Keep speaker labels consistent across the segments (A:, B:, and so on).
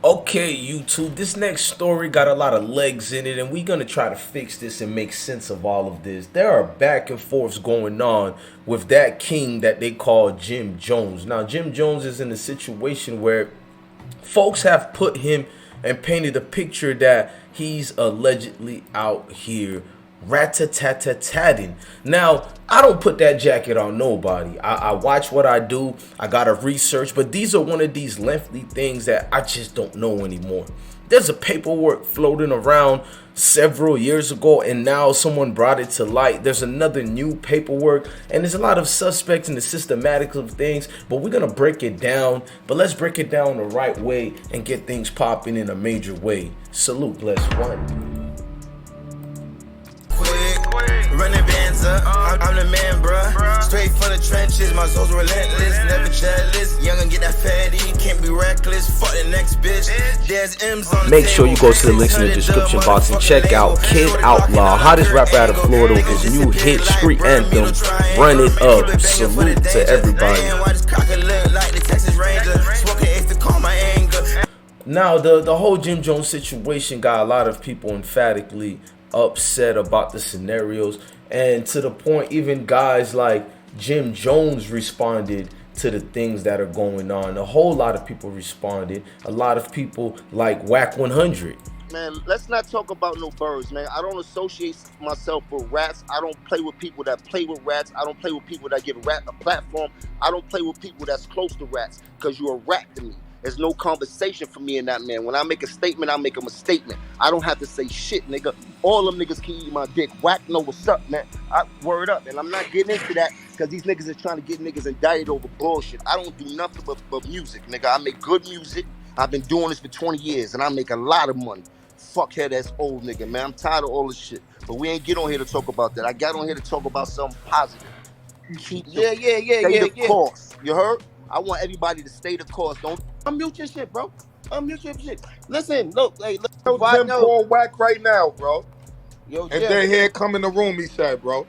A: Okay, YouTube, this next story got a lot of legs in it, and we're gonna try to fix this and make sense of all of this. There are back and forths going on with that king that they call Jim Jones. Now, Jim Jones is in a situation where folks have put him and painted a picture that he's allegedly out here rat-a-tat-tat-tatting. Now, I don't put that jacket on nobody. I watch what I do. I gotta research, but these are one of these lengthy things that I just don't know anymore. There's a paperwork floating around several years ago, and now someone brought it to light. There's another new paperwork, and there's a lot of suspects in the systematics of things, but we're gonna break it down. But let's break it down the right way and get things popping in a major way. Salute, bless one.
B: Running bands up, I'm the man, bruh. Straight from the trenches, my soul's relentless, never jealous. Young and get that fatty, can't be reckless. Fuck the next bitch. There's M's on the
A: Make sure you go to the links in the description box and check out Kid Outlaw, hottest rapper out of Florida, with his new hit street anthem, Run It Up. Salute to everybody. Now, the whole Jim Jones situation got a lot of people emphatically upset about the scenarios, and to the point even guys like Jim Jones responded to the things that are going on. A whole lot of people responded. A lot of people like Whack 100.
C: Man, let's not talk about no birds, man. I don't associate myself with rats. I don't play with people that play with rats. I don't play with people that give rat a platform. I don't play with people that's close to rats, because you're a rat to me. There's no conversation for me and that man. When I make a statement, I make him a statement. I don't have to say shit, nigga. All them niggas can eat my dick. Whack know what's up, man. Word up. And I'm not getting into that because these niggas are trying to get niggas indicted over bullshit. I don't do nothing but music, nigga. I make good music. I've been doing this for 20 years, and I make a lot of money. Fuckhead ass old nigga, man. I'm tired of all this shit. But we ain't get on here to talk about that. I got on here to talk about something positive. Keep the course. You heard? I want everybody to stay the course. Don't unmute your shit, bro. Unmute your shit. Listen, look, hey, look.
D: Jim Paul Whack right now, bro.
C: Yo,
D: if they're here, come in the room, he said, bro.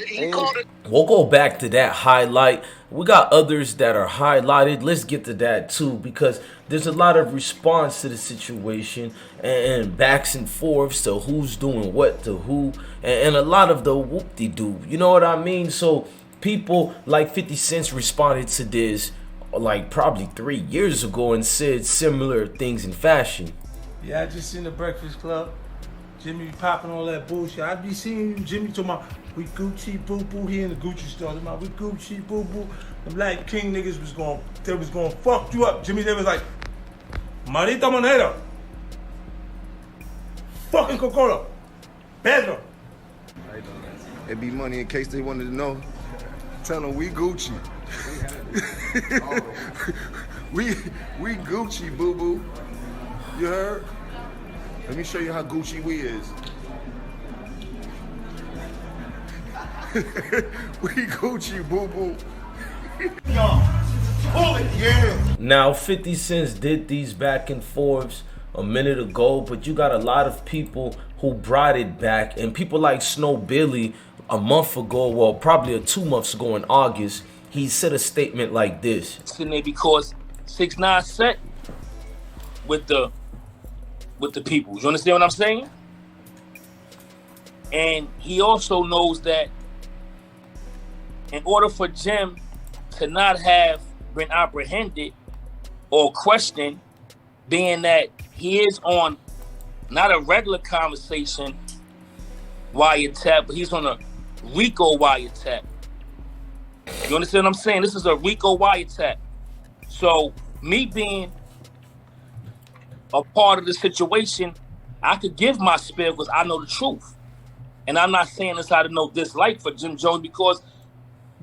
C: He called it.
A: We'll go back to that highlight. We got others that are highlighted. Let's get to that too, because there's a lot of response to the situation and backs and forths to who's doing what to who, and a lot of the whoop-de-doo. You know what I mean? So people like 50 Cent responded to this like probably 3 years ago and said similar things in fashion.
E: Yeah, I just seen the Breakfast Club. Jimmy popping all that bullshit. I be seeing Jimmy talking about, we Gucci boo boo. He in the Gucci store. Talking about, we Gucci boo boo. The Black King niggas was going to fuck you up. Jimmy, they was like, Marita Moneda. Fucking Coca-Cola. Pedro.
F: It be money in case they wanted to know. Tell them we Gucci. we Gucci, boo boo. You heard? Let me show you how Gucci we is. We Gucci, boo boo. Yeah.
A: Now 50 Cent did these back and forths a minute ago, but you got a lot of people who brought it back, and people like Snow Billy a month ago, well, probably 2 months ago in August, he said a statement like this.
G: Because 6ix9ine set with the people. You understand what I'm saying? And he also knows that in order for Jim to not have been apprehended or questioned, being that he is on not a regular conversation wiretap, but he's on a RICO wiretap. You understand what I'm saying? This is a RICO wiretap. So me being a part of the situation, I could give my spiel because I know the truth. And I'm not saying this out of no dislike for Jim Jones, because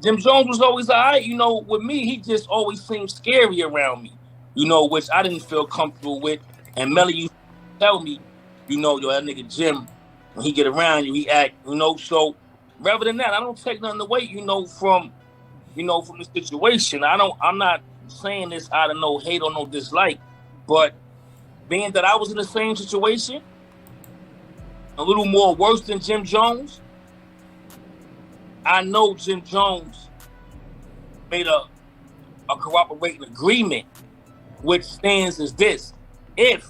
G: Jim Jones was always all right. You know, with me, he just always seemed scary around me, you know, which I didn't feel comfortable with. And Melly used to tell me, you know, yo, that nigga Jim, when he get around you, he act, you know. So rather than that, I don't take nothing away, from the situation. I'm not saying this out of no hate or no dislike, but being that I was in the same situation, a little more worse than Jim Jones, I know Jim Jones made a cooperating agreement which stands as this: if.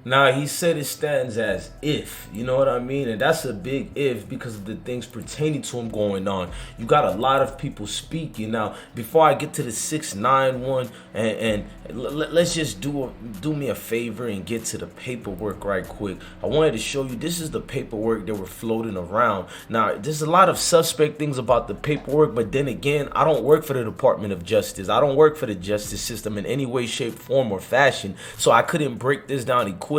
A: Now, he said it stands as if, you know what I mean? And that's a big if because of the things pertaining to him going on. You got a lot of people speaking. Now, before I get to the 6ix9ine one, and let's just do me a favor and get to the paperwork right quick. I wanted to show you, this is the paperwork that were floating around. Now, there's a lot of suspect things about the paperwork, but then again, I don't work for the Department of Justice. I don't work for the justice system in any way, shape, form, or fashion. So I couldn't break this down equivalently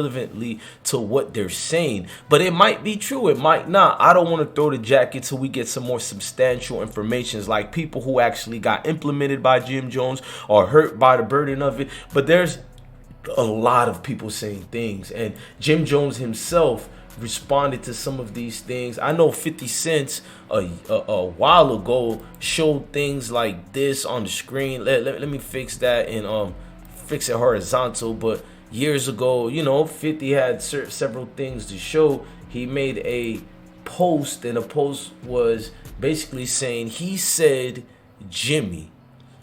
A: to what they're saying, but it might be true, it might not. I don't want to throw the jacket till we get some more substantial information, like people who actually got implemented by Jim Jones or hurt by the burden of it. But there's a lot of people saying things, and Jim Jones himself responded to some of these things. I know 50 Cent a while ago showed things like this on the screen. Let me fix that and fix it horizontal. But years ago, you know, 50 had several things to show. He made a post, and the post was basically saying he said Jimmy,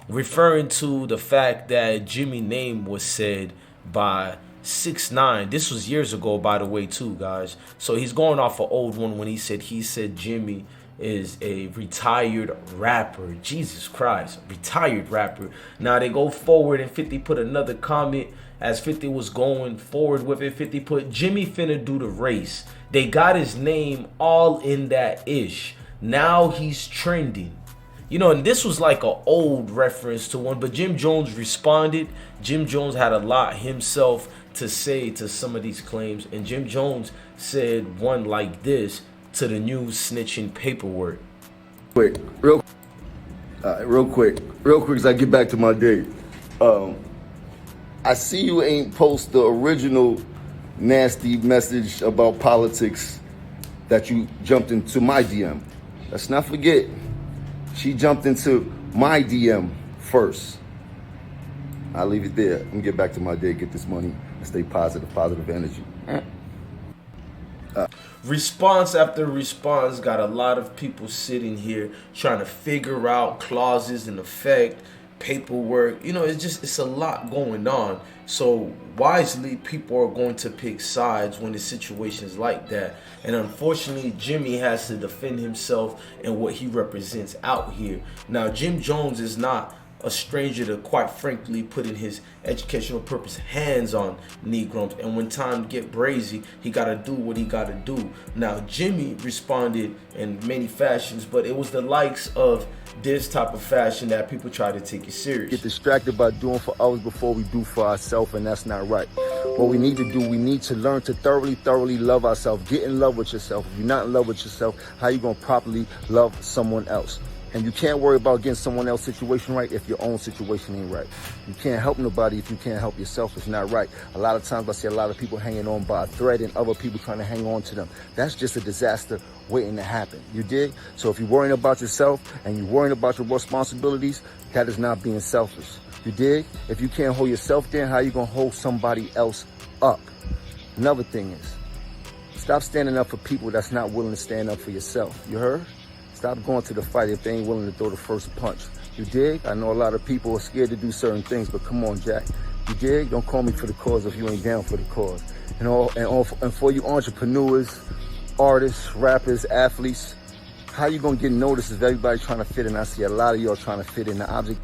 A: referring to the fact that Jimmy name was said by 6ix9ine. This was years ago, by the way, too, guys. So he's going off an old one when he said Jimmy is a retired rapper. Jesus Christ, retired rapper. Now they go forward, and 50 put another comment. As 50 was going forward with it, 50 put, Jimmy finna do the race. They got his name all in that ish. Now he's trending. You know, and this was like an old reference to one, but Jim Jones responded. Jim Jones had a lot himself to say to some of these claims, and Jim Jones said one like this to the new snitching paperwork.
F: Real quick, as I get back to my day. I see you ain't post the original nasty message about politics that you jumped into my DM. Let's not forget, she jumped into my DM first. I'll leave it there. I'm gonna get back to my day, get this money, and stay positive energy.
A: Response after response got a lot of people sitting here trying to figure out clauses in effect, paperwork. You know, it's a lot going on. So wisely, people are going to pick sides when the situation is like that. And unfortunately, Jimmy has to defend himself and what he represents out here. Now, Jim Jones is not a stranger to, quite frankly, putting his educational purpose hands on Negroes, and when time get brazy, he got to do what he got to do. Now, Jimmy responded in many fashions, but it was the likes of this type of fashion that people try to take it serious.
H: Get distracted by doing for others before we do for ourselves, and that's not right. What we need to do, we need to learn to thoroughly love ourselves. Get in love with yourself. If you're not in love with yourself, how you gonna properly love someone else? And you can't worry about getting someone else's situation right if your own situation ain't right. You can't help nobody if you can't help yourself. It's not right. A lot of times I see a lot of people hanging on by a thread and other people trying to hang on to them. That's just a disaster waiting to happen. You dig? So if you're worrying about yourself and you're worrying about your responsibilities, that is not being selfish. You dig? If you can't hold yourself down, how you gonna hold somebody else up? Another thing is, stop standing up for people that's not willing to stand up for yourself. You heard? Stop going to the fight if they ain't willing to throw the first punch. You dig? I know a lot of people are scared to do certain things, but come on, Jack. You dig? Don't call me for the cause if you ain't down for the cause. And for you entrepreneurs, artists, rappers, athletes, how you gonna get noticed if everybody trying to fit in? I see a lot of y'all trying to fit in the object.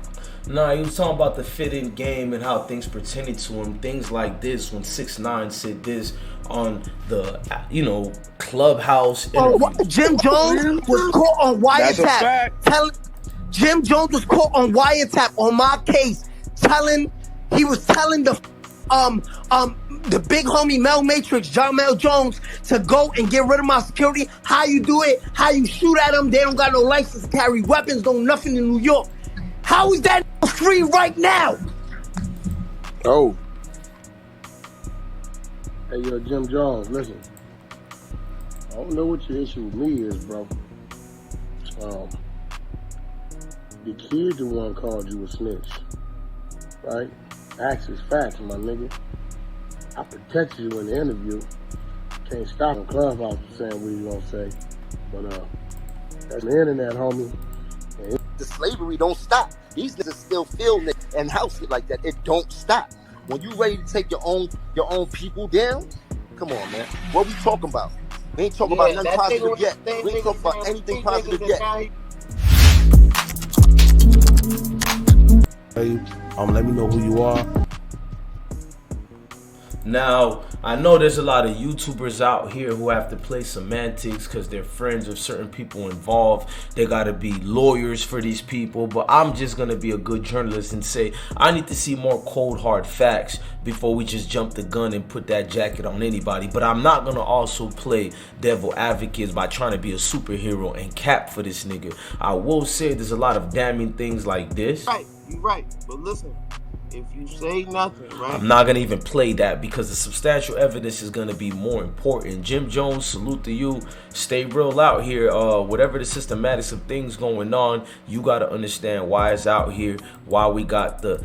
A: Nah, he was talking about the fit-in game and how things pertaining to him. Things like this, when 6ix9ine said this on the, Clubhouse interview.
I: Jim Jones was caught on wiretap. Jim Jones was caught on wiretap on my case, he was telling the big homie Mel Matrix, John Mel Jones, to go and get rid of my security. How you do it? How you shoot at them? They don't got no license to carry weapons, no nothing in New York. How is that free right now?
J: Oh. Hey, yo, Jim Jones, listen. I don't know what your issue with me is, bro. The kid the one called you a snitch, right? Facts is facts, my nigga. I protected you in the interview. Can't stop on Clubhouse from saying what you gonna say. But that's the internet, homie.
C: The slavery don't stop. These niggas still feel niggas and house it like that. It don't stop. When you ready to take your own people down, come on, man. What we talking about? We ain't talking about nothing positive yet. We ain't talking about anything positive yet.
K: Let me know who you are.
A: Now, I know there's a lot of YouTubers out here who have to play semantics because they're friends with certain people involved. They got to be lawyers for these people. But I'm just going to be a good journalist and say, I need to see more cold, hard facts before we just jump the gun and put that jacket on anybody. But I'm not going to also play devil advocates by trying to be a superhero and cap for this nigga. I will say there's a lot of damning things like this.
L: Right, you're right. But listen. If you say nothing, right?
A: I'm not going to even play that because the substantial evidence is going to be more important. Jim Jones, salute to you. Stay real out here. Whatever the systematics of things going on, you got to understand why it's out here, why we got the,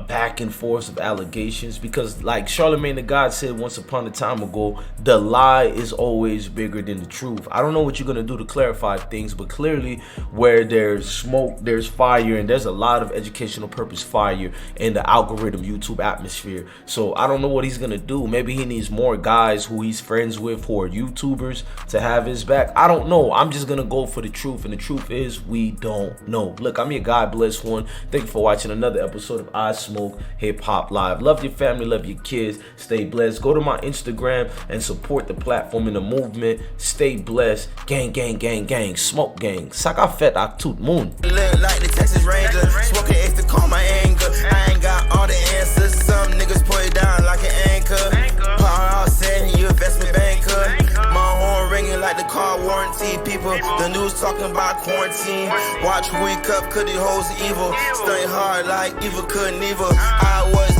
A: back and forth of allegations, because like Charlemagne the God said once upon a time ago, the lie is always bigger than the truth. I don't know what you're gonna do to clarify things, but clearly where there's smoke, there's fire, and there's a lot of educational purpose fire in the algorithm YouTube atmosphere. So I don't know what he's gonna do. Maybe he needs more guys who he's friends with who are YouTubers to have his back. I don't know. I'm just gonna go for the truth, and the truth is we don't know. Look, I'm your God bless one. Thank you for watching another episode of I Smoke Hip Hop Live. Love your family, love your kids. Stay blessed. Go to my Instagram and support the platform and the movement. Stay blessed. Gang, gang, gang, gang. Smoke gang. Saka fet ak tout moon.
B: Look like the Texas Ranger, smoking Ace to calm my anger. I ain't got all the answers. Some niggas put it down like an anchor. Power out saying you investment banker. My horn ringing like the car warranty. People, the news talking about quarantine. Watch who we cup, cause these hoes evil. Stay hard like evil couldn't evil. I was